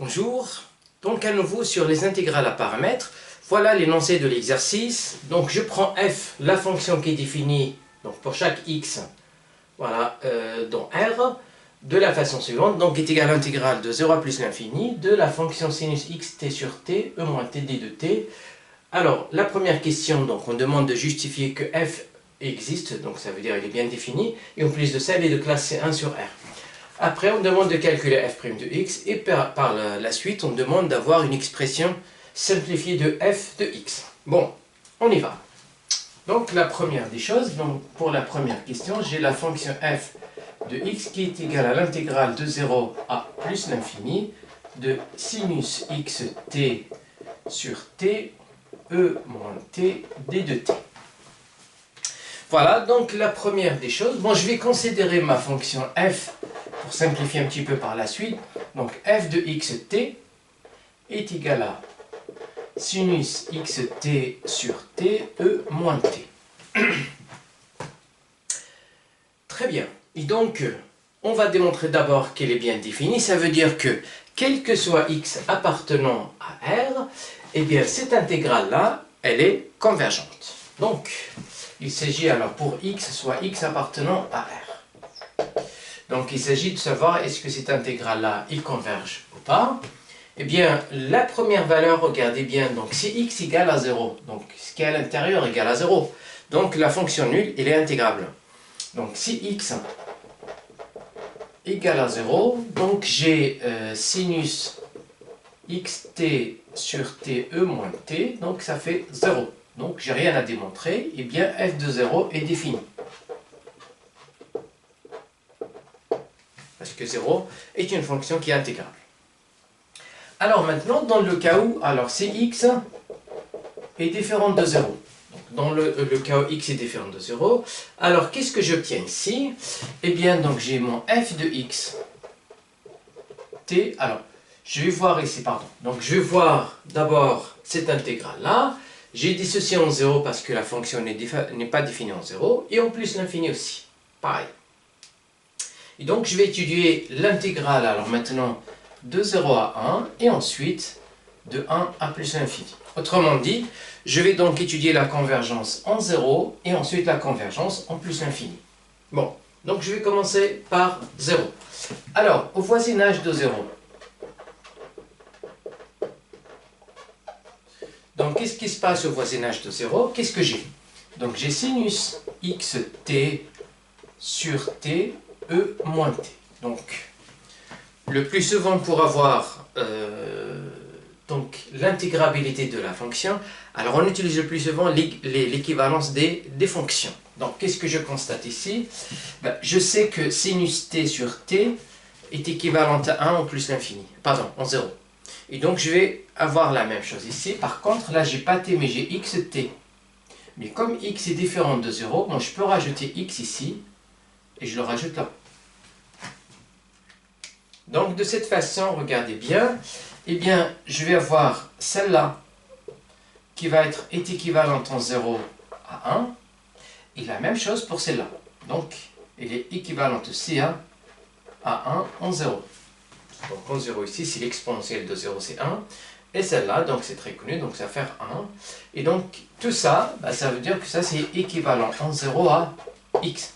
Bonjour, donc à nouveau sur les intégrales à paramètres, voilà l'énoncé de l'exercice. Donc je prends f, la fonction qui est définie donc pour chaque x, voilà, dans R, de la façon suivante, donc est égal à l'intégrale de 0 à plus l'infini de la fonction sinus xt sur t, e moins t d de t. Alors la première question, donc on demande de justifier que f existe, donc ça veut dire qu'il est bien défini, et en plus de ça il est de classe C1 sur R. Après, on demande de calculer f' de x et par la suite, on demande d'avoir une expression simplifiée de f de x. Bon, on y va. Donc, la première des choses, donc, pour la première question, j'ai la fonction f de x qui est égale à l'intégrale de 0 à plus l'infini de sinus xt sur t, e moins t, d de t. Voilà, donc la première des choses. Bon, je vais considérer ma fonction f pour simplifier un petit peu par la suite. Donc f de xt est égal à sinus xt sur t, e moins t. Très bien. Et donc, on va démontrer d'abord qu'elle est bien définie. Ça veut dire que, quel que soit x appartenant à R, eh bien, cette intégrale-là, elle est convergente. Donc, il s'agit alors pour x, soit x appartenant à R. Donc il s'agit de savoir est-ce que cette intégrale-là, il converge ou pas. Eh bien, la première valeur, regardez bien, donc si x égale à 0, donc ce qui est à l'intérieur égale à 0, donc la fonction nulle, elle est intégrable. Donc si x égale à 0, donc j'ai sinus xt sur t, e moins t, donc ça fait 0. Donc j'ai rien à démontrer, et bien f de 0 est défini. Parce que 0 est une fonction qui est intégrable. Alors maintenant, dans le cas où, alors Cx est différente de 0. Donc, dans le cas où x est différent de 0, alors qu'est-ce que j'obtiens ici? Eh bien, donc j'ai mon f de x t. Alors, je vais voir ici, pardon. Donc, je vais voir d'abord cette intégrale-là. J'ai dissocié en 0 parce que la fonction n'est pas définie en 0. Et en plus, l'infini aussi. Pareil. Et donc, je vais étudier l'intégrale, alors maintenant, de 0 à 1, et ensuite, de 1 à plus l'infini. Autrement dit, je vais donc étudier la convergence en 0, et ensuite la convergence en plus l'infini. Bon, donc je vais commencer par 0. Alors, au voisinage de 0, donc qu'est-ce qui se passe au voisinage de 0? Qu'est-ce que j'ai? Donc j'ai sinus xt sur t, e moins t. Donc, le plus souvent pour avoir l'intégrabilité de la fonction, alors on utilise le plus souvent l'équivalence des fonctions. Donc, qu'est-ce que je constate ici? Ben, je sais que sinus t sur t est équivalente à 1 en plus l'infini, pardon, en 0. Et donc, je vais avoir la même chose ici. Par contre, là, j'ai pas t, mais j'ai xt. Mais comme x est différent de 0, bon, je peux rajouter x ici, et je le rajoute là. Donc, de cette façon, regardez bien, eh bien, je vais avoir celle-là qui va être équivalente en 0 à 1, et la même chose pour celle-là. Donc, elle est équivalente C1 à 1 en 0. Donc, en 0 ici, c'est l'exponentielle de 0, c'est 1. Et celle-là, donc c'est très connu, donc ça va faire 1. Et donc, tout ça, bah, ça veut dire que ça, c'est équivalent en 0 à x.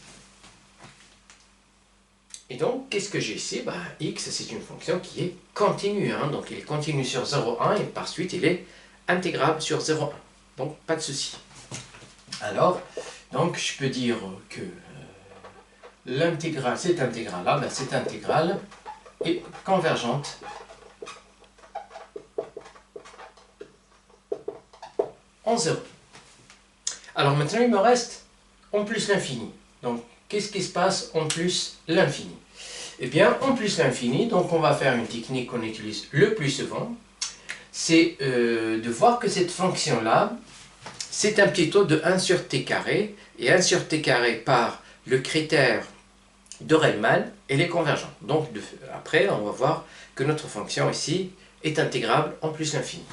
Et donc, qu'est-ce que j'ai ici? Ben, x, c'est une fonction qui est continue. Hein? Donc, il est continue sur 0,1 et par suite, il est intégrable sur 0,1. Donc, pas de souci. Alors, donc, je peux dire que l'intégrale, cette intégrale-là, ben, cette intégrale est convergente en 0. Alors, maintenant, il me reste en plus l'infini. Donc, qu'est-ce qui se passe en plus l'infini? Eh bien, en plus l'infini, donc on va faire une technique qu'on utilise le plus souvent, c'est de voir que cette fonction-là, c'est un petit taux de 1 sur t carré, et 1 sur t carré par le critère de Riemann, elle est convergente. Donc, après, on va voir que notre fonction ici est intégrable en plus l'infini.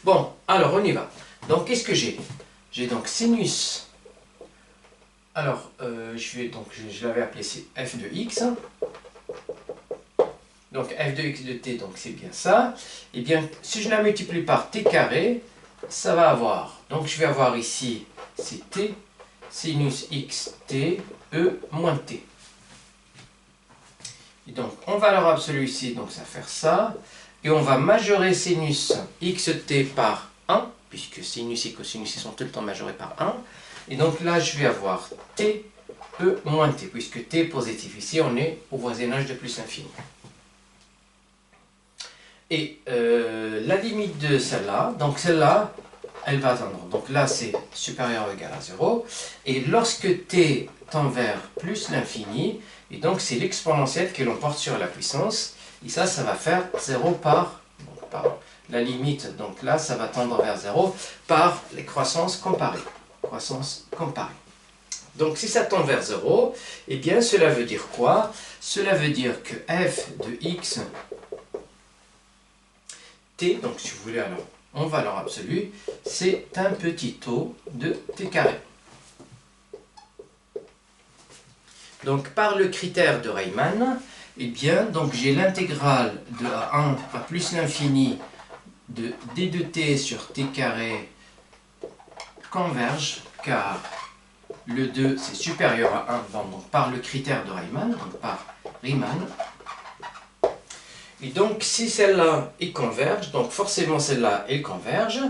Bon, alors on y va. Donc, qu'est-ce que j'ai? J'ai donc sinus. Alors, je l'avais appelé f de x donc f de x de t, donc c'est bien ça. Et bien, si je la multiplie par t carré, ça va avoir, donc je vais avoir ici, c'est t, sinus x t, e moins t. Et donc, en valeur absolue ici, donc ça va faire ça. Et on va majorer sinus xt par 1, puisque sinus et cosinus sont tout le temps majorés par 1. Et donc là, je vais avoir t, e moins t, puisque t est positif. Ici, on est au voisinage de plus l'infini. Et la limite de celle-là, donc celle-là, elle va atteindre. Donc là, c'est supérieur ou égal à 0. Et lorsque t tend vers plus l'infini, et donc c'est l'exponentielle que l'on porte sur la puissance, et ça va faire 0 par la limite. Donc là, ça va tendre vers 0 par les croissances comparées. Croissance comparée. Donc si ça tend vers 0, eh bien cela veut dire quoi? Cela veut dire que f de x t, donc si vous voulez alors en valeur absolue, c'est un petit taux de t carré. Donc par le critère de Riemann, eh bien donc j'ai l'intégrale de 1 à plus l'infini de d de t sur t carré converge, car le 2 c'est supérieur à 1, donc par le critère de Riemann, donc par Riemann. Et donc si celle-là est converge, donc forcément celle-là elle converge,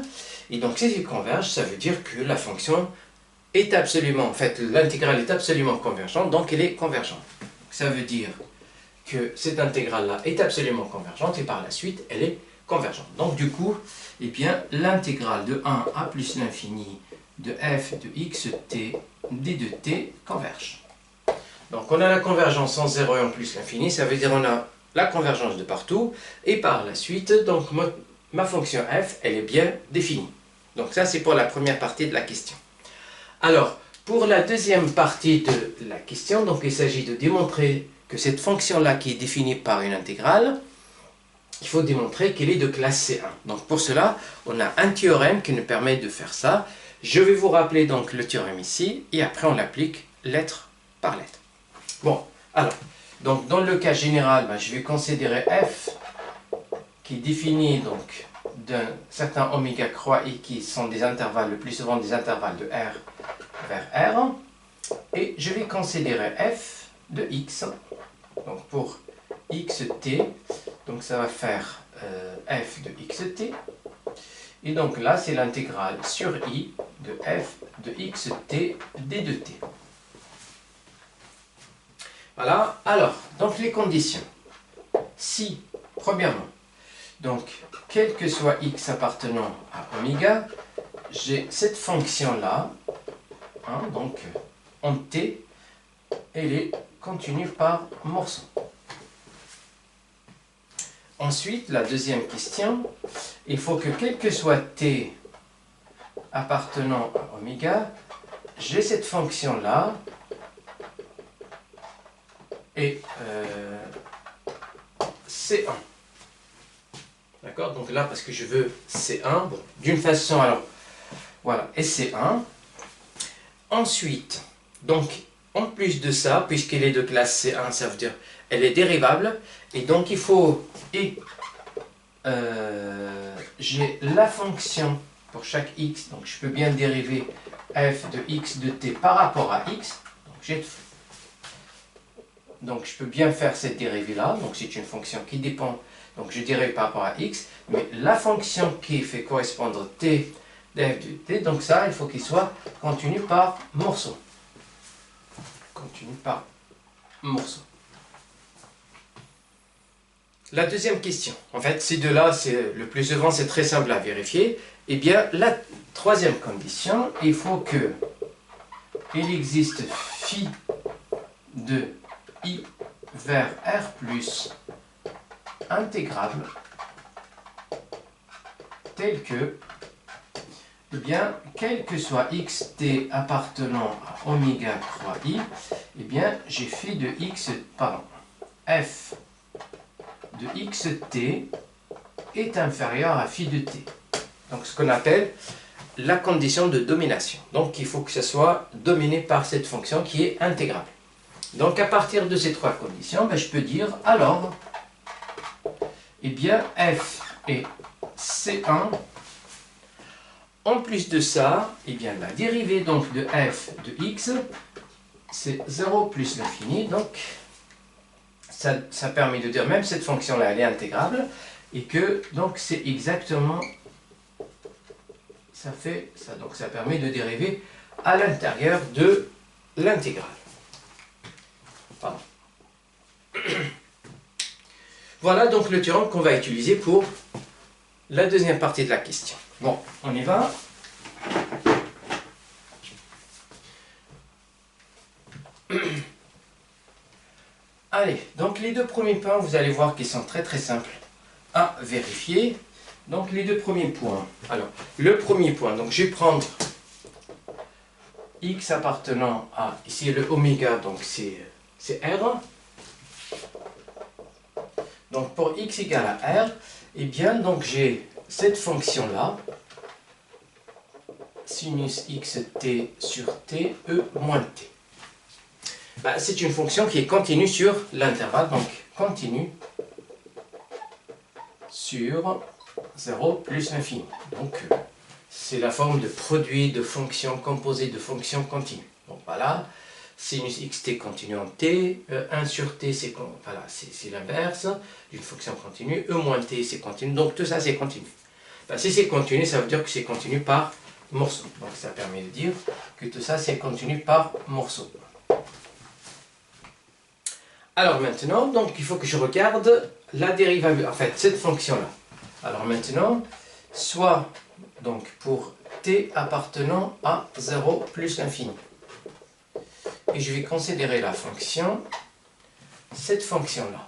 et donc si elle converge, ça veut dire que la fonction est absolument, en fait l'intégrale est absolument convergente, donc elle est convergente. Ça veut dire que cette intégrale-là est absolument convergente, et par la suite elle est convergente. Donc du coup, eh bien l'intégrale de 1 à plus l'infini de f de x t d de t converge. Donc on a la convergence en 0 et en plus l'infini, ça veut dire on a la convergence de partout, et par la suite, donc ma fonction f, elle est bien définie. Donc ça c'est pour la première partie de la question. Alors, pour la deuxième partie de la question, donc il s'agit de démontrer que cette fonction-là qui est définie par une intégrale, il faut démontrer qu'elle est de classe C1. Donc pour cela, on a un théorème qui nous permet de faire ça. Je vais vous rappeler donc le théorème ici, et après on l'applique lettre par lettre. Bon, alors, donc dans le cas général, je vais considérer f qui est défini donc d'un certain oméga croix i qui sont des intervalles, le plus souvent des intervalles de r vers r, et je vais considérer f de x, donc pour xt, donc ça va faire f de xt, et donc là c'est l'intégrale sur i de f de xt d de t. Voilà, alors, donc les conditions. Si, premièrement, donc, quel que soit x appartenant à oméga, j'ai cette fonction-là, hein, donc, en t, elle est continue par morceau. Ensuite, la deuxième question, il faut que quel que soit t appartenant à oméga, j'ai cette fonction-là, et C1. D'accord? Donc là, parce que je veux C1, bon, d'une façon, alors, voilà, et C1. Ensuite, donc, en plus de ça, puisqu'elle est de classe C1, ça veut dire elle est dérivable, et donc il faut, j'ai la fonction pour chaque x, donc je peux bien dériver f de x de t par rapport à x, donc je peux bien faire cette dérivée-là, donc c'est une fonction qui dépend, donc je dérive par rapport à x, mais la fonction qui fait correspondre t de f de t, donc ça, il faut qu'il soit continu par morceau. Continu par morceau. La deuxième question, en fait, ces deux-là, le plus souvent, c'est très simple à vérifier. Eh bien, la troisième condition, il faut que il existe phi de i vers r plus intégrable tel que, eh bien, quel que soit xt appartenant à oméga croix i, eh bien, j'ai phi de x, pardon, f de xt est inférieur à phi de t. Donc, ce qu'on appelle la condition de domination. Donc, il faut que ce soit dominé par cette fonction qui est intégrable. Donc, à partir de ces trois conditions, je peux dire, alors, eh bien f est C1. En plus de ça, eh bien, la dérivée donc, de f de x, c'est 0 plus l'infini. Donc, ça permet de dire même cette fonction-là, elle est intégrable. Et que, donc, c'est exactement... Ça fait ça. Donc, ça permet de dériver à l'intérieur de l'intégrale. Pardon. Voilà donc le théorème qu'on va utiliser pour la deuxième partie de la question. Bon, on y va. Allez, donc les deux premiers points, vous allez voir qu'ils sont très simples à vérifier. Donc les deux premiers points. Alors, le premier point, donc je vais prendre x appartenant à, ici le oméga, donc c'est R. Donc pour x égale à R, eh bien donc j'ai cette fonction-là, sinus xt sur t, e moins t. Ben, c'est une fonction qui est continue sur l'intervalle, donc continue sur 0 plus l'infini. Donc c'est la forme de produit de fonctions composées de fonctions continues. Donc voilà, sinus xt continue en t, 1 sur t c'est voilà, l'inverse d'une fonction continue, e moins t c'est continu, donc tout ça c'est continu. Ben, si c'est continu, ça veut dire que c'est continu par morceau. Donc ça permet de dire que tout ça c'est continu par morceau. Alors maintenant, donc il faut que je regarde la dérivable, en fait cette fonction-là. Alors maintenant, soit donc pour t appartenant à 0 plus l'infini. Et je vais considérer la fonction, cette fonction-là.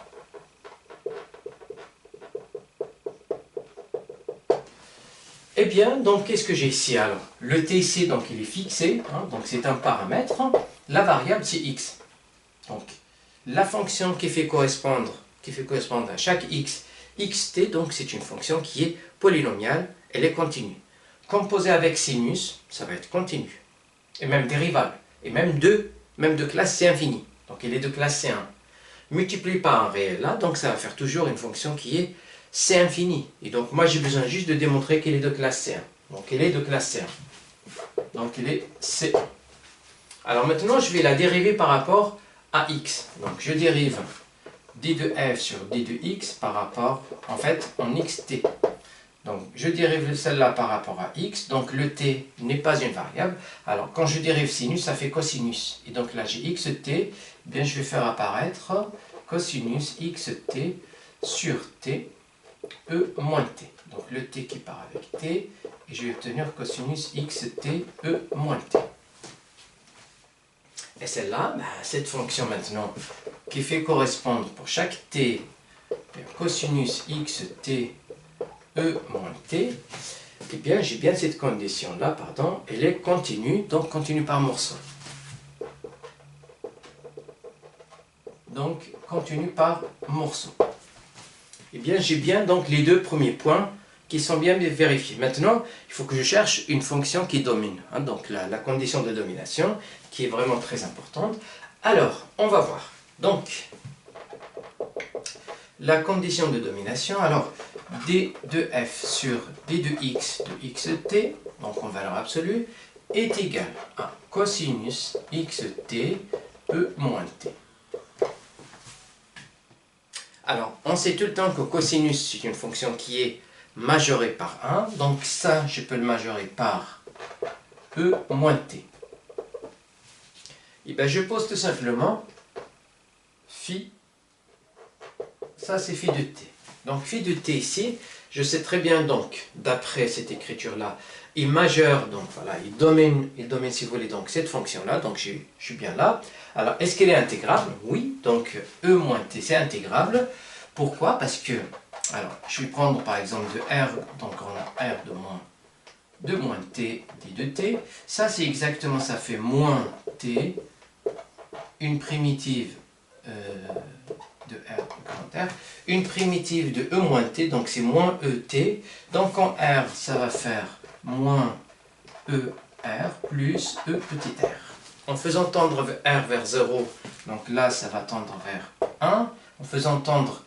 Eh bien, donc qu'est-ce que j'ai ici alors? Le t ici, donc il est fixé, hein, donc c'est un paramètre. La variable c'est x. Donc la fonction qui fait correspondre à chaque x, xt, donc c'est une fonction qui est polynomiale, elle est continue. Composée avec sinus, ça va être continu. Et même dérivable. Et même de classe C infini. Donc elle est de classe C1. Multiplié par un réel là, donc ça va faire toujours une fonction qui est C infini. Et donc moi j'ai besoin juste de démontrer qu'elle est de classe C1. Donc elle est de classe C1. Donc elle est C1. Alors maintenant je vais la dériver par rapport à x. Donc je dérive d de f sur d de x par rapport, en fait, en xt. Donc je dérive celle-là par rapport à x. Donc le t n'est pas une variable. Alors quand je dérive sinus, ça fait cosinus. Et donc là j'ai xt, eh bien je vais faire apparaître cosinus xt sur t, e moins t. Donc le t qui part avec t, et je vais obtenir cosinus xt, e moins t. Et celle-là, ben, cette fonction maintenant, qui fait correspondre pour chaque t, cosinus xt, e moins t, eh bien j'ai bien cette condition-là, pardon, elle est continue, donc continue par morceau. Donc continue par morceau. Eh bien j'ai bien donc les deux premiers points qui sont bien vérifiés. Maintenant, il faut que je cherche une fonction qui domine, hein, donc la condition de domination, qui est vraiment très importante. Alors, on va voir. Donc, la condition de domination, alors, d de f sur d de x de xt, donc en valeur absolue, est égal à cosinus xt e moins t. Alors, on sait tout le temps que cosinus, c'est une fonction qui est majorée par 1, donc ça, je peux le majorer par e moins t. Et bien, je pose tout simplement phi, ça c'est phi de t. Donc phi de t ici, je sais très bien donc, d'après cette écriture-là, il majeure, donc voilà, il domine si vous voulez donc cette fonction-là, donc je suis bien là. Alors, est-ce qu'elle est intégrable? Oui, donc e moins t c'est intégrable. Pourquoi? Parce que, alors, je vais prendre par exemple de r, donc on a r de moins t d de t. Ça c'est exactement, ça fait moins t, une primitive de r, grand R, une primitive de e moins t, donc c'est moins et. Donc en r, ça va faire moins er plus e petit r. En faisant tendre r vers 0, donc là ça va tendre vers 1. En faisant tendre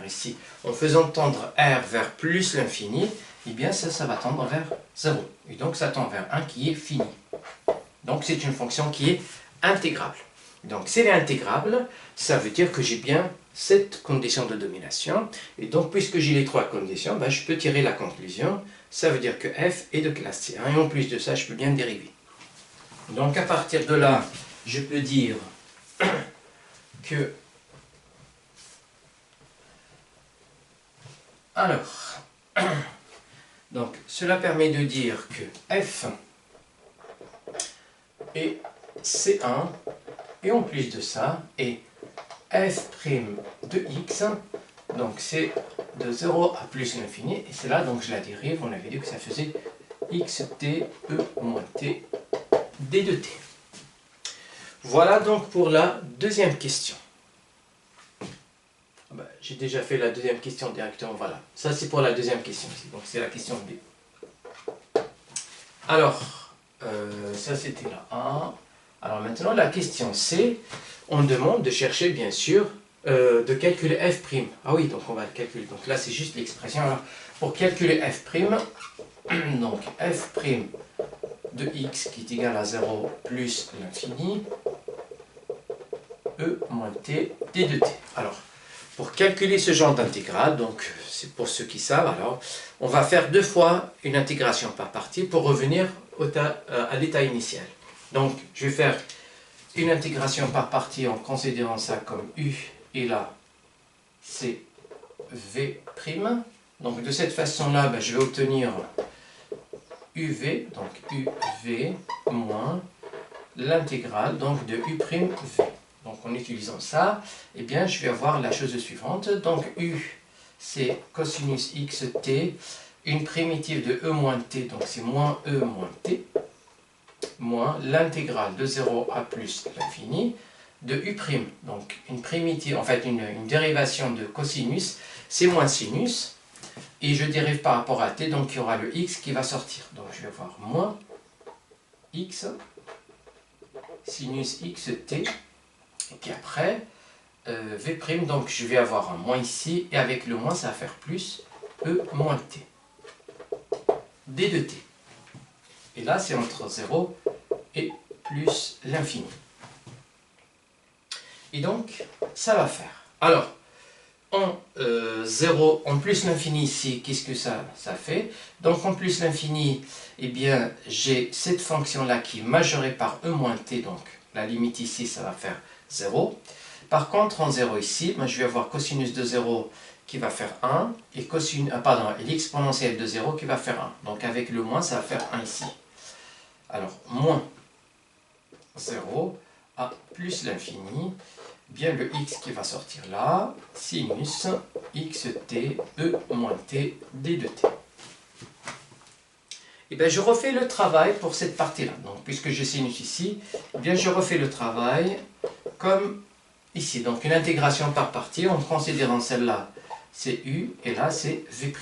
ici, en faisant tendre R vers plus l'infini, eh bien ça va tendre vers 0. Et donc ça tend vers 1 qui est fini. Donc c'est une fonction qui est intégrable. Donc si elle est intégrable, ça veut dire que j'ai bien cette condition de domination. Et donc puisque j'ai les trois conditions, ben, je peux tirer la conclusion. Ça veut dire que f est de classe C1. Et en plus de ça, je peux bien dériver. Donc à partir de là, je peux dire que... Alors, donc cela permet de dire que f est C1, et en plus de ça, est f' de x, donc c'est de 0 à plus l'infini, et c'est là, donc je la dérive, on avait dit que ça faisait xt e moins t d de t. Voilà donc pour la deuxième question. J'ai déjà fait la deuxième question directement, voilà. Ça c'est pour la deuxième question, donc c'est la question B. Alors, ça c'était la A. Alors maintenant la question C, on demande de chercher bien sûr, de calculer f'. Ah oui, donc on va le calculer. Donc là c'est juste l'expression. Alors, pour calculer f', donc f' de x qui est égal à 0 plus l'infini, e moins t, d de t. Alors, pour calculer ce genre d'intégrale, donc c'est pour ceux qui savent, alors, on va faire deux fois une intégration par partie pour revenir à l'état initial. Donc, je vais faire une intégration par partie en considérant ça comme u, et là, c'est v'. Donc, de cette façon-là, ben, je vais obtenir uv, donc uv moins l'intégrale donc de u'v. Donc en utilisant ça, eh bien, je vais avoir la chose suivante. Donc u, c'est cosinus xt, une primitive de e moins t, donc c'est moins e moins t, moins l'intégrale de 0 à plus l'infini de u'. Donc une primitive, en fait une dérivation de cosinus, c'est moins sinus. Et je dérive par rapport à t, donc il y aura le x qui va sortir. Donc je vais avoir moins x sinus xt. Et puis après, v', donc je vais avoir un moins ici, et avec le moins, ça va faire plus e moins t. d de t. Et là, c'est entre 0 et plus l'infini. Et donc, ça va faire. Alors, en 0, en plus l'infini ici, qu'est-ce que ça fait? Donc en plus l'infini, eh bien, j'ai cette fonction-là qui est majorée par e moins t, donc la limite ici, ça va faire 0. Par contre, en 0 ici, ben, je vais avoir cosinus de 0 qui va faire 1, et, et l'exponentielle de 0 qui va faire 1. Donc avec le moins, ça va faire 1 ici. Alors, moins 0 à plus l'infini, bien le x qui va sortir là, sinus xt e moins t d de t. Et bien je refais le travail pour cette partie-là. Donc puisque j'ai sinus ici, eh bien je refais le travail comme ici. Donc une intégration par partie en considérant celle-là c'est u et là c'est v'.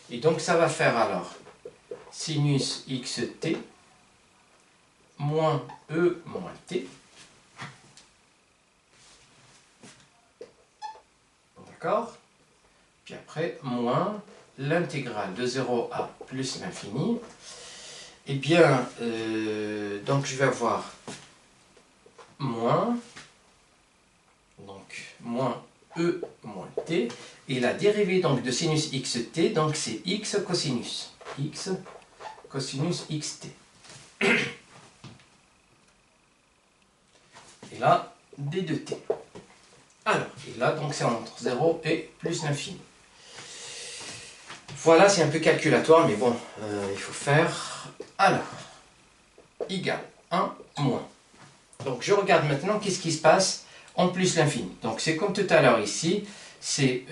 Et donc ça va faire alors sinus xt moins e moins t. D'accord? Puis après, moins l'intégrale de 0 à plus l'infini. Eh bien, donc je vais avoir moins, donc moins e moins t, et la dérivée donc de sinus xt, donc c'est x cosinus xt. Et là, d de t. Alors, et là, donc c'est entre 0 et plus l'infini. Voilà, c'est un peu calculatoire, mais bon, il faut faire. Alors, égal 1 moins. Donc, je regarde maintenant qu'est-ce qui se passe en plus l'infini. Donc, c'est comme tout à l'heure ici, c'est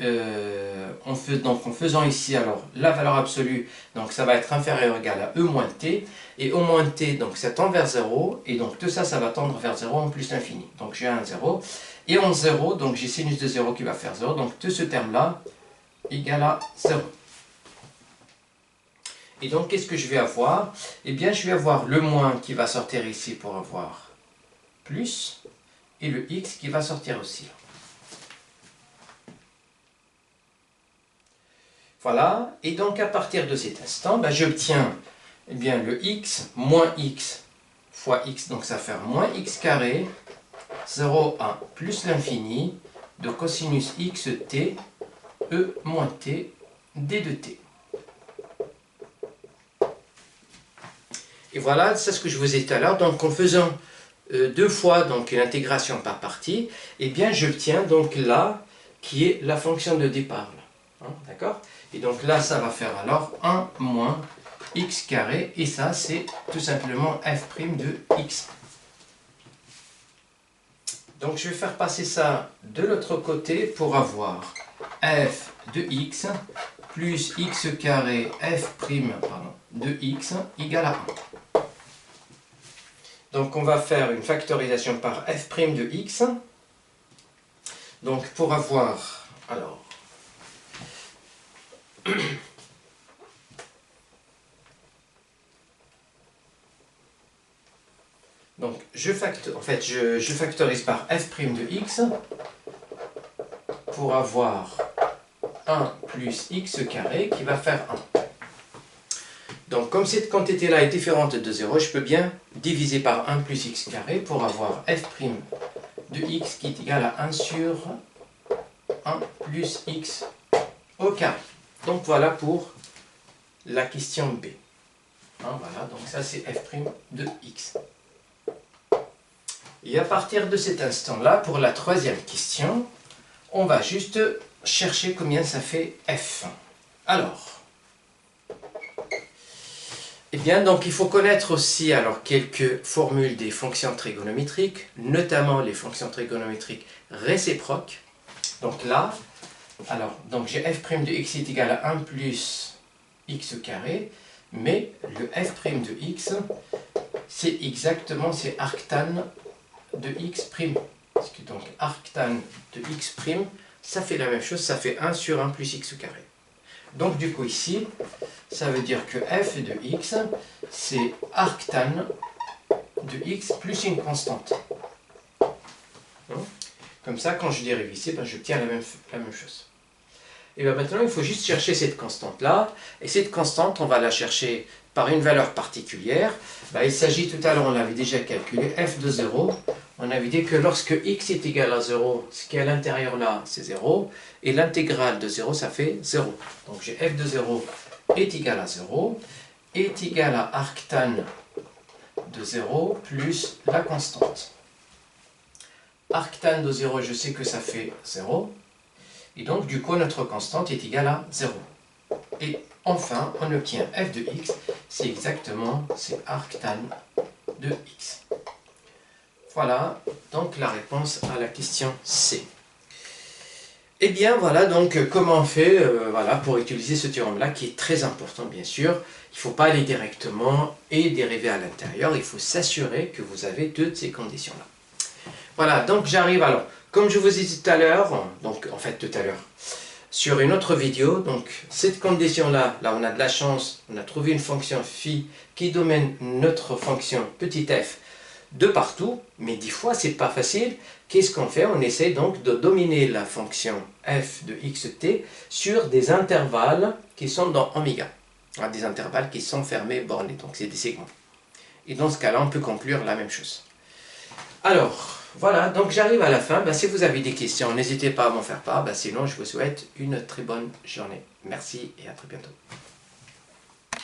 en faisant ici, alors, la valeur absolue, donc ça va être inférieur ou égal à e moins t, et e moins t, donc ça tend vers 0, et donc tout ça, ça va tendre vers 0 en plus l'infini. Donc, j'ai un 0. Et en 0, donc j'ai sinus de 0 qui va faire 0, donc tout ce terme-là égale à 0. Et donc, qu'est-ce que je vais avoir? Eh bien, je vais avoir le moins qui va sortir ici pour avoir plus, et le x qui va sortir aussi. Voilà, et donc à partir de cet instant, ben, j'obtiens eh bien, le x moins x fois x, donc ça fait moins x carré, 0 à plus l'infini de cosinus xt, e moins t, d de t. Et voilà, c'est ce que je vous ai dit tout à l'heure. Donc en faisant deux fois donc l'intégration par partie, eh bien j'obtiens donc là qui est la fonction de départ. Hein, d'accord? Et donc là, ça va faire alors 1 moins x carré, et ça c'est tout simplement f' de x. Donc je vais faire passer ça de l'autre côté pour avoir f de x plus x carré f' de x égale à 1. Donc on va faire une factorisation par f' de x. Donc pour avoir, alors, donc je factorise par f' de x pour avoir 1 plus x carré qui va faire 1. Donc comme cette quantité-là est différente de 0, je peux bien diviser par 1 plus x carré pour avoir f' de x qui est égal à 1 sur 1 plus x au carré. Donc voilà pour la question B. Hein, voilà, donc ça c'est f' de x. Et à partir de cet instant-là, pour la troisième question, on va juste chercher combien ça fait f. Alors, eh bien, donc il faut connaître aussi alors quelques formules des fonctions trigonométriques, notamment les fonctions trigonométriques réciproques. Donc là, alors, donc j'ai f' de x est égal à 1 plus x carré, mais le f' de x, c'est exactement, c'est arctan de x'. Parce que donc arctan de x', ça fait la même chose, ça fait 1 sur 1 plus x carré. Donc du coup ici, ça veut dire que f de x, c'est arctan de x plus une constante. Comme ça, quand je dérive ici, ben, j'obtiens la même chose. Et bien maintenant, il faut juste chercher cette constante-là. Et cette constante, on va la chercher par une valeur particulière. Ben, il s'agit, tout à l'heure, on l'avait déjà calculé, f de 0. On avait dit que lorsque x est égal à 0, ce qui est à l'intérieur là, c'est 0. Et l'intégrale de 0, ça fait 0. Donc j'ai f de 0 est égal à 0, est égal à arctan de 0 plus la constante. Arctan de 0, je sais que ça fait 0. Et donc, du coup, notre constante est égale à 0. Et enfin, on obtient f de x, c'est exactement, c'est arctan de x. Voilà, donc la réponse à la question C. Et bien, voilà, donc comment on fait voilà, pour utiliser ce théorème-là, qui est très important, bien sûr. Il ne faut pas aller directement et dériver à l'intérieur. Il faut s'assurer que vous avez toutes ces conditions-là. Voilà, donc j'arrive alors, comme je vous ai dit tout à l'heure, donc en fait tout à l'heure, sur une autre vidéo, donc cette condition-là, là on a de la chance, on a trouvé une fonction phi qui domine notre fonction petit f de partout, mais 10 fois c'est pas facile. Qu'est-ce qu'on fait? On essaie donc de dominer la fonction f de xt sur des intervalles qui sont dans oméga, des intervalles qui sont fermés, bornés, donc c'est des segments. Et dans ce cas-là, on peut conclure la même chose. Alors, voilà, donc j'arrive à la fin. Ben, si vous avez des questions, n'hésitez pas à m'en faire part. Ben, sinon, je vous souhaite une très bonne journée. Merci et à très bientôt.